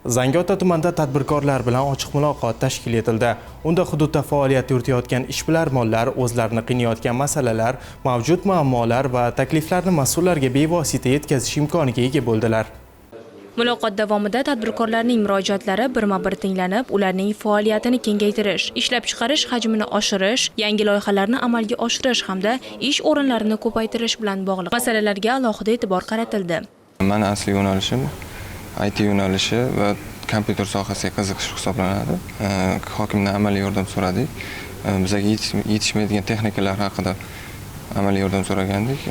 Zangiota tumanida tadbirkorlar bilan ochiq muloqot tashkil etildi. Unda hududda faoliyat yuritayotgan ishbilarmonlar o'zlarini qiynayotgan masalalar, mavjud muammolar va takliflarni mas'ullarga bevosita yetkazish imkoniga ega bo'ldilar. Muloqot davomida tadbirkorlarning murojaatlari birma-bir tinglanib, ularning faoliyatini kengaytirish, ishlab chiqarish hajmini oshirish, yangi loyihalarni amalga oshirish hamda ish o'rinlarini ko'paytirish bilan bog'liq masalalarga alohida e'tibor qaratildi. Meni asli yo'nalishim IT yo'nalishi va kompyuter sohasiga qiziqish hisoblanadi. Hokimdan amaliy yordam so'radik. Bizga yetishmaydigan texnikalar haqida amaliy yordam so'ragandik.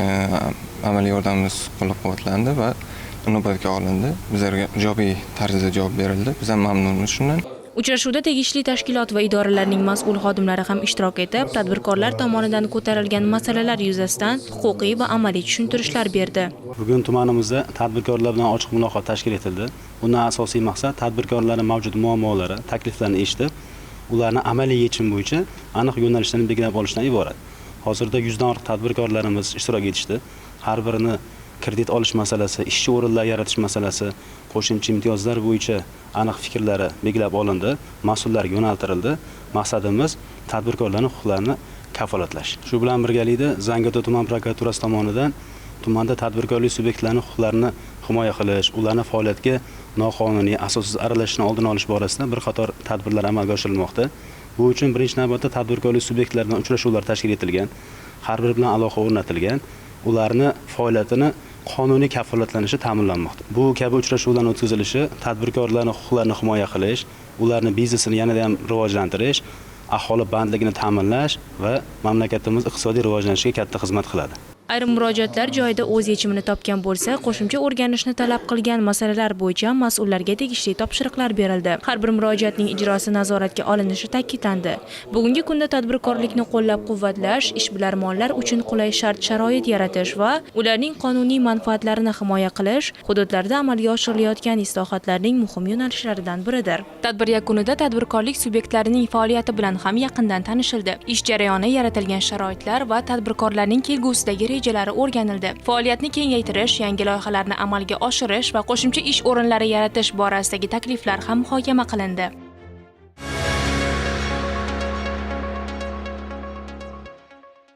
Amaliy yordamimiz qo'llab-quvvatlandi va inobatga olindi. Bizlarga ijobiy tarzda javob berildi. Biz ham mamnunmiz shundan. Uchrashuvda tegishli tashkilot va idoralarning mas'ul xodimlari ham ishtirok etib, tadbirkorlar tomonidan ko'tarilgan masalalar yuzasidan huquqiy va amaliy tushuntirishlar berdi. Bugun tumanimizda tadbirkorlar bilan ochiq muloqot tashkil etildi. Bundan asosiy maqsad tadbirkorlarning mavjud muammolari, takliflarini eshitib, ularni amaliy yechim bo'yicha aniq yo'nalishlarni belgilab olishdan iborat. Hozirda 100 dan ortiq tadbirkorlarimiz ishtirok etishdi. Har birini kredit olish masalasi, ishchi o'rinlar yaratish masalasi, qo'shimcha imtiyozlar bo'yicha aniq fikrlari belgilab olindi, mas'ullarga yo'naltirildi. Maqsadimiz tadbirkorlarning huquqlarini kafolatlash. Shu bilan birgalikda Zangiota tuman prokuraturasi tomonidan tumanda tadbirkorlik subyektlarining huquqlarini himoya qilish, ularning faoliyatga noqonuniy, asossiz aralashishni oldini olish borasida bir qator tadbirlar amalga oshirilmoqda. Bu uchun birinchi navbatda tadbirkorlik subyektlaridan uchrashuvlar tashkil etilgan, har biri bilan aloqa o'rnatilgan, ularni faoliyatini qonuniy kafolatlanishi ta'minlanmoqda. Bu kabi uchrashuvlar o'tkazilishi tadbirkorlarning huquqlarini himoya qilish, ularning biznesini yanada ham rivojlantirish, aholi bandligini ta'minlash va mamlakatimiz iqtisodiy rivojlanishiga katta xizmat qiladi. Ayrim murojaatlar joyida o'z yechimini topgan bo'lsa, qo'shimcha o'rganishni talab qilgan masalalar bo'yicha mas'ullarga tegishli topshiriqlar berildi. Har bir murojaatning ijrosi nazoratga olinishi ta'kidlandi. Bugungi kunda tadbirkorlikni qo'llab-quvvatlash, ishbilarmonlar uchun qulay shart-sharoit yaratish va ularning qonuniy manfaatlarini himoya qilish hududlarda amalga oshirilayotgan islohotlarning muhim yo'nalishlaridan biridir. Tadbir yakunida tadbirkorlik subyektlarining faoliyati bilan ham yaqindan tanishildi. Ish jarayoni, yaratilgan sharoitlar va tadbirkorlarning kelgusidagi rejalari o'rganildi. Faoliyatni kengaytirish, yangi loyihalarni amalga oshirish va qo'shimcha ish o'rinlari yaratish borasidagi takliflar ham muhokama qilindi.